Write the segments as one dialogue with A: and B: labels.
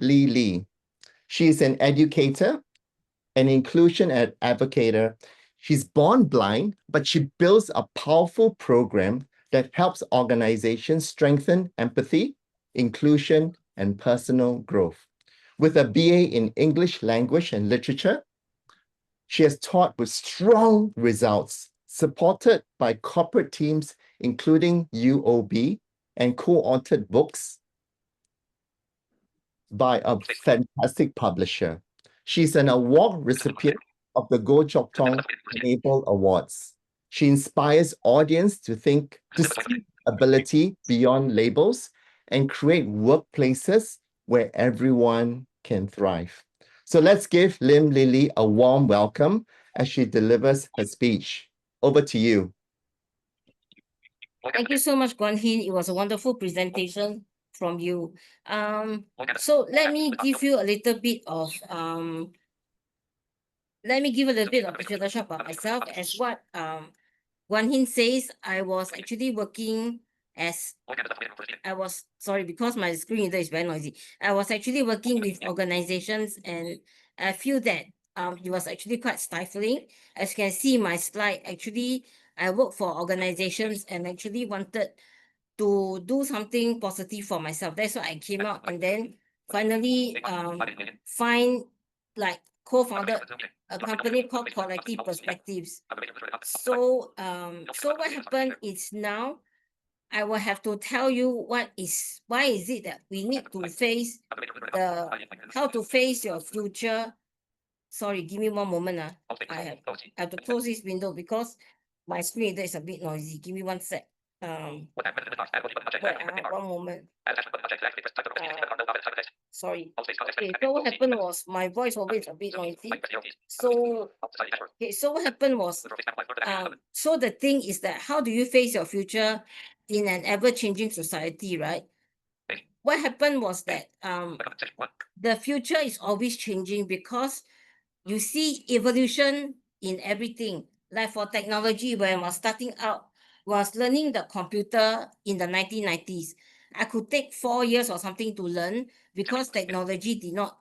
A: Lee Lee. She is an educator, an inclusion advocator. She's born blind, but she builds a powerful program that helps organizations strengthen empathy, inclusion, and personal growth. With a BA in English Language and Literature, she has taught with strong results, supported by corporate teams, including UOB, and co-authored books by a fantastic publisher. She's an award recipient of the Chok Enable Awards. She inspires audience to see ability beyond labels and create workplaces where everyone can thrive. So let's give Lim Lee Lee a warm welcome as she delivers her speech. Over to you.
B: Thank you so much, Guan Hin. It was a wonderful presentation from you. So let me give you a little bit of introduction about myself. As what Guan Hin says, I was actually working as because my screen reader is very noisy. I was actually working with organizations, and I feel that it was actually quite stifling. As you can see my slide, actually I work for organizations and actually wanted to do something positive for myself. That's why I came out, and then finally co-founded a company called Collective Perspectives. So what happened is now I will have to tell you why is it that we need to face how to face your future. Sorry, give me one moment. I have to close this window because my screen reader is a bit noisy. Give me one sec. One moment. Sorry. Okay, so what happened was my voice always a bit noisy. So what happened was so the thing is that how do you face your future in an ever-changing society, right? What happened was that the future is always changing because you see evolution in everything. Like for technology, when I was starting out, was learning the computer in the 1990s. I could take 4 years or something to learn because technology did not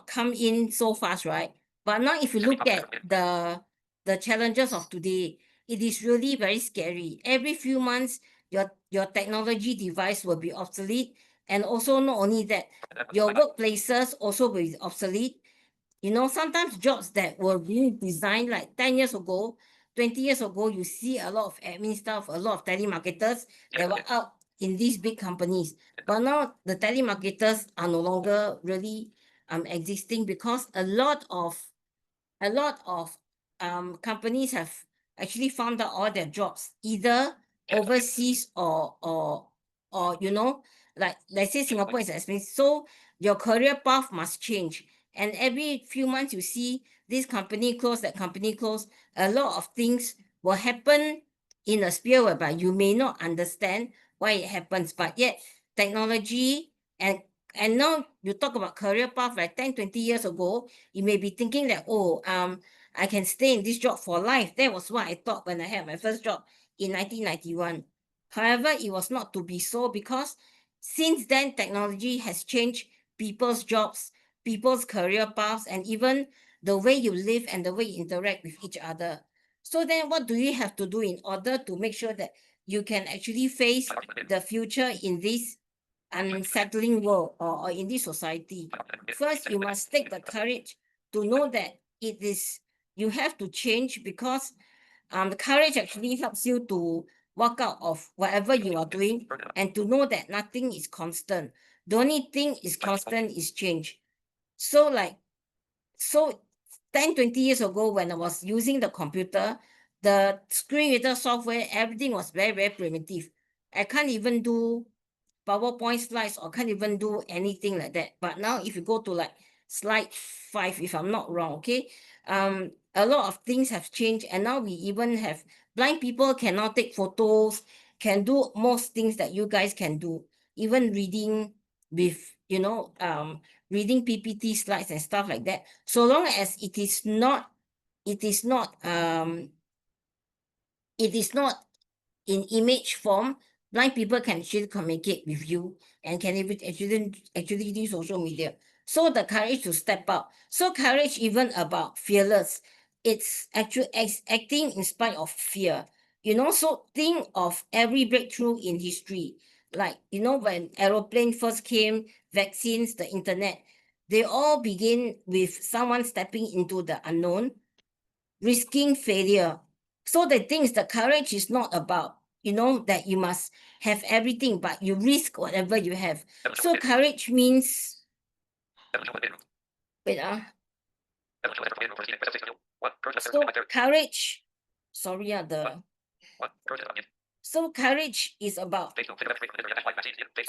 B: come in so fast, right? But now if you look at the challenges of today, it is really very scary. Every few months, your technology device will be obsolete. And also not only that, your workplaces also will be obsolete. You know, sometimes jobs that were being designed like 10 years ago, 20 years ago, you see a lot of admin staff, a lot of telemarketers that were out in these big companies. But now the telemarketers are no longer really existing because a lot of companies have actually found out all their jobs either overseas or you know, like let's say Singapore is expensive, so your career path must change. And every few months you see this company close, that company close. A lot of things will happen in a sphere whereby you may not understand why it happens, but yet technology and now you talk about career path like 10, 20 years ago, you may be thinking that, I can stay in this job for life. That was what I thought when I had my first job in 1991. However, it was not to be so because since then, technology has changed people's jobs, people's career paths, and even the way you live and the way you interact with each other. So then what do you have to do in order to make sure that you can actually face the future in this unsettling world or in this society? First, you must take the courage to know that you have to change because the courage actually helps you to walk out of whatever you are doing and to know that nothing is constant. The only thing is constant is change. So 10, 20 years ago when I was using the computer, the screen reader software, everything was very, very primitive. I can't even do PowerPoint slides or can't even do anything like that. But now if you go to like slide 5, if I'm not wrong, okay, a lot of things have changed, and now we even have blind people can now take photos, can do most things that you guys can do, even reading with, reading PPT slides and stuff like that. So long as it is not in image form, blind people can actually communicate with you and can even actually do social media. So the courage to step out. So courage even about fearless. It's actually acting in spite of fear. So think of every breakthrough in history. Like, when aeroplane first came, vaccines, the internet, they all begin with someone stepping into the unknown, risking failure. So the thing is, the courage is not about, that you must have everything, but you risk whatever you have. So courage means, wait, so courage, sorry, so courage is about,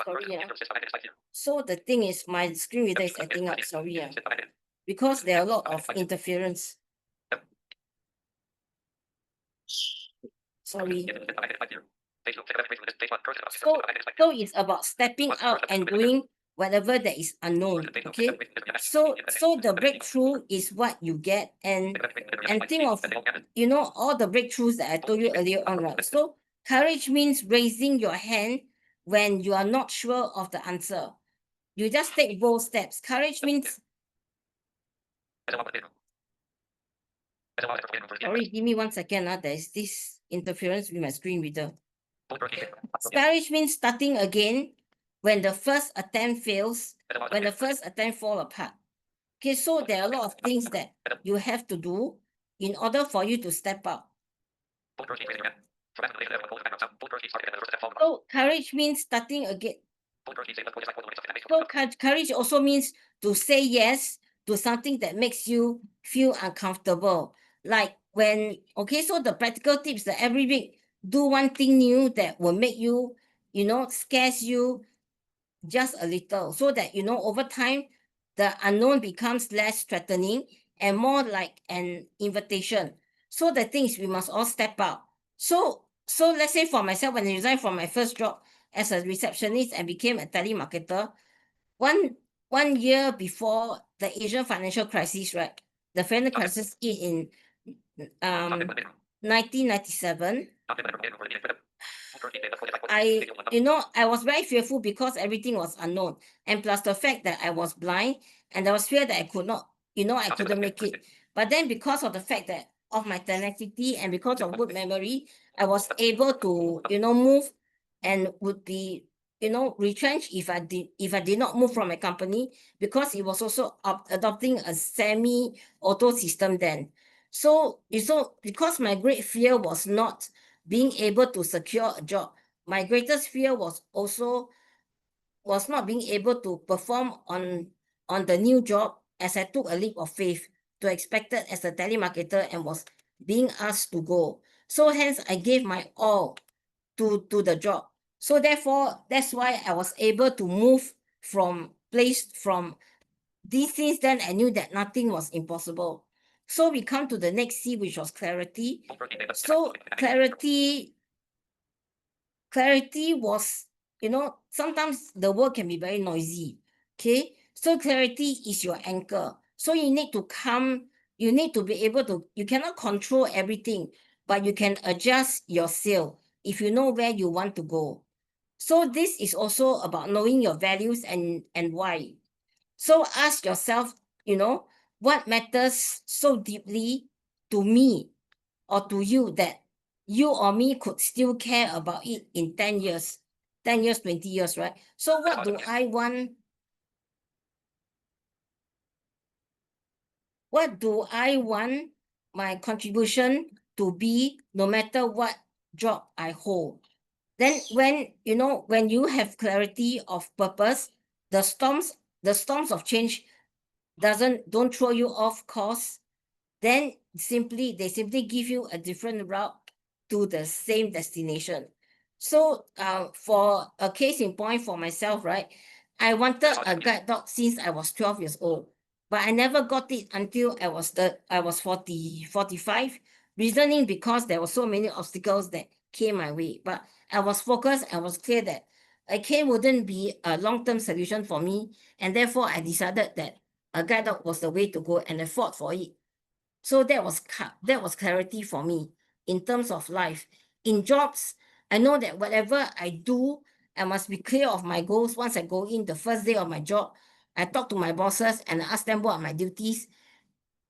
B: sorry, so the thing is, my screen reader is acting up, sorry, because there are a lot of interference. Sorry. So it's about stepping out and doing whatever that is unknown. Okay. So the breakthrough is what you get, and think of all the breakthroughs that I told you earlier on, right? So courage means raising your hand when you are not sure of the answer. You just take bold steps. Courage means, sorry, give me 1 second. There's this interference with my screen reader. Courage means starting again when the first attempt fails, when the first attempt fall apart. Okay, so there are a lot of things that you have to do in order for you to step up. So courage means starting again. So courage also means to say yes to something that makes you feel uncomfortable. Like when, okay, so the practical tips that every week, do one thing new that will make you, scares you just a little, so that, over time, the unknown becomes less threatening and more like an invitation. So the thing is, we must all step out. So let's say for myself, when I resigned from my first job as a receptionist and became a telemarketer, one year before the Asian financial crisis, right? The financial crisis in 1997. I was very fearful because everything was unknown, and plus the fact that I was blind, and there was fear that I could not, I couldn't make it. But then, because of the fact that of my tenacity and because of good memory, I was able to, move, and would be, retrenched if I did not move from my company, because it was also adopting a semi-auto system then. So because my great fear was not being able to secure a job, my greatest fear was not being able to perform on the new job, as I took a leap of faith to expected as a telemarketer and was being asked to go. So hence I gave my all to the job. So therefore, that's why I was able to move from these things. Then I knew that nothing was impossible. So we come to the next C, which was clarity. So clarity was, sometimes the world can be very noisy. Okay. So clarity is your anchor. So you need to be able to, you cannot control everything, but you can adjust your sail if you know where you want to go. So this is also about knowing your values and why. So ask yourself, what matters so deeply to me or to you that you or me could still care about it in 10 years, 20 years, right? So what do I want? What do I want my contribution to be, no matter what job I hold? Then when you have clarity of purpose, the storms of change don't throw you off course. Then they simply give you a different route to the same destination. So for a case in point for myself, right, I wanted a guide dog since I was 12 years old, but I never got it until I was 45, reasoning because there were so many obstacles that came my way. But I was focused. I was clear that a cane wouldn't be a long-term solution for me, and therefore I decided that a guide dog was the way to go, and I fought for it. So that was clarity for me in terms of life. In jobs, I know that whatever I do, I must be clear of my goals. Once I go in the first day of my job, I talk to my bosses and ask them what are my duties.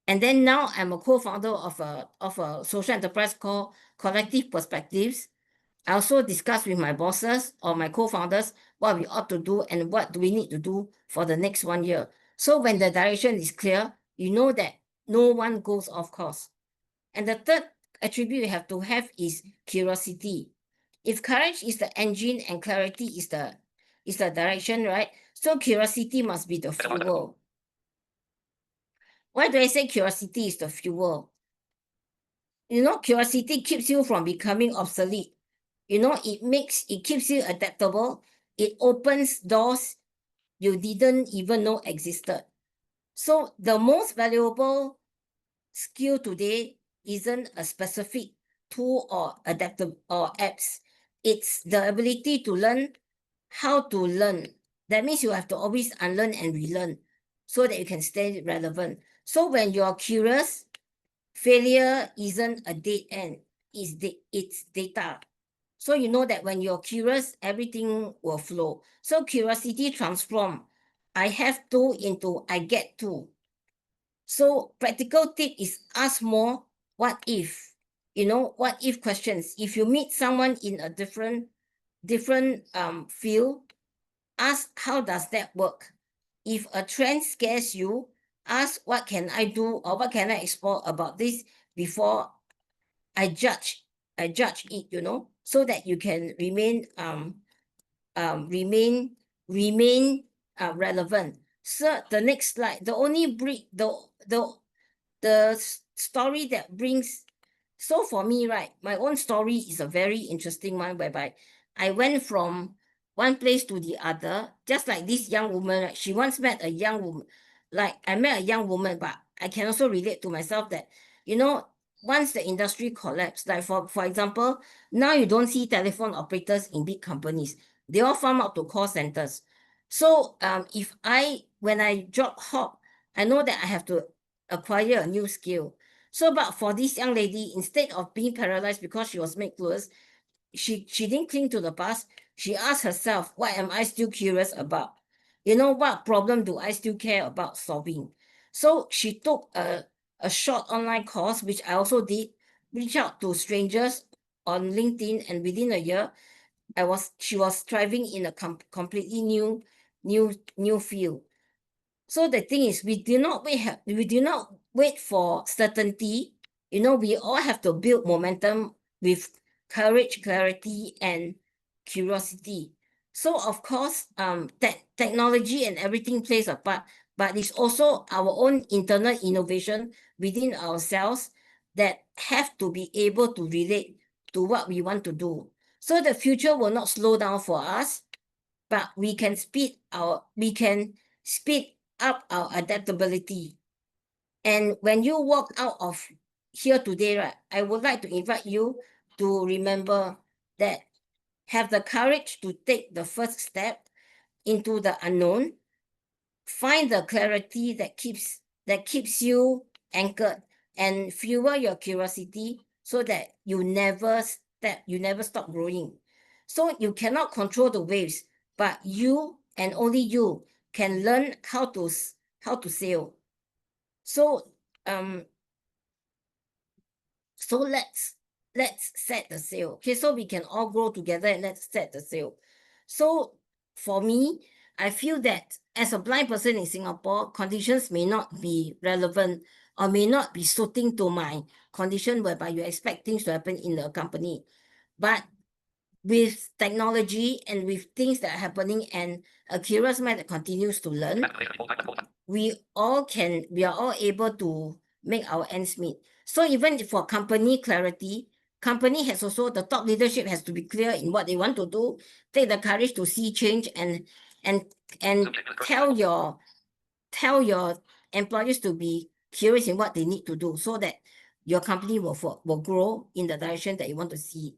B: And then now I'm a co-founder of a social enterprise called Collective Perspectives. I also discuss with my bosses or my co-founders what we ought to do and what do we need to do for the next 1 year. So when the direction is clear, you know that no one goes off course. And the third attribute you have to have is curiosity. If courage is the engine and clarity is the direction, right? So curiosity must be the fuel. Why do I say curiosity is the fuel? You know, curiosity keeps you from becoming obsolete. You know, it keeps you adaptable. It opens doors you didn't even know existed. So the most valuable skill today isn't a specific tool or adaptive or apps. It's the ability to learn how to learn. That means you have to always unlearn and relearn so that you can stay relevant. So when you're curious, failure isn't a dead end. It's data. So you know that when you're curious, everything will flow. So curiosity transform I have to into I get to. So practical tip is ask more what if. You know, what if questions. If you meet someone in a different field, ask how does that work. If a trend scares you, ask what can I do or what can I explore about this before I judge it, you know, so that you can remain relevant. So the next slide, the only story that brings. So for me, right, my own story is a very interesting one whereby I went from one place to the other, just like this young woman, right? She once met a young woman, like I met a young woman, but I can also relate to myself that, you know, once the industry collapsed, like for example, now you don't see telephone operators in big companies. They all farm out to call centers. So when I job hop, I know that I have to acquire a new skill. So, but for this young lady, instead of being paralyzed because she was made clueless, she didn't cling to the past. She asked herself, what am I still curious about? You know, what problem do I still care about solving? So she took a short online course, which I also did, reach out to strangers on LinkedIn, and within a year, she was thriving in a completely new field. So the thing is, we do not wait for certainty. You know, we all have to build momentum with courage, clarity, and curiosity. So of course, technology and everything plays a part, but it's also our own internal innovation within ourselves that have to be able to relate to what we want to do. So the future will not slow down for us, but we can speed up our adaptability. And when you walk out of here today, right, I would like to invite you to remember that have the courage to take the first step into the unknown, find the clarity that keeps you anchored, and fuel your curiosity so that you never stop growing. So you cannot control the waves, but you and only you can learn how to sail. So so let's set the sail. Okay, so we can all grow together and let's set the sail. So for me, I feel that as a blind person in Singapore, conditions may not be relevant or may not be suiting to my condition whereby you expect things to happen in the company. But with technology and with things that are happening and a curious mind that continues to learn, we are all able to make our ends meet. So even for company clarity, company has also, the top leadership has to be clear in what they want to do, take the courage to see change and tell your employees to be curious in what they need to do so that your company will grow in the direction that you want to see.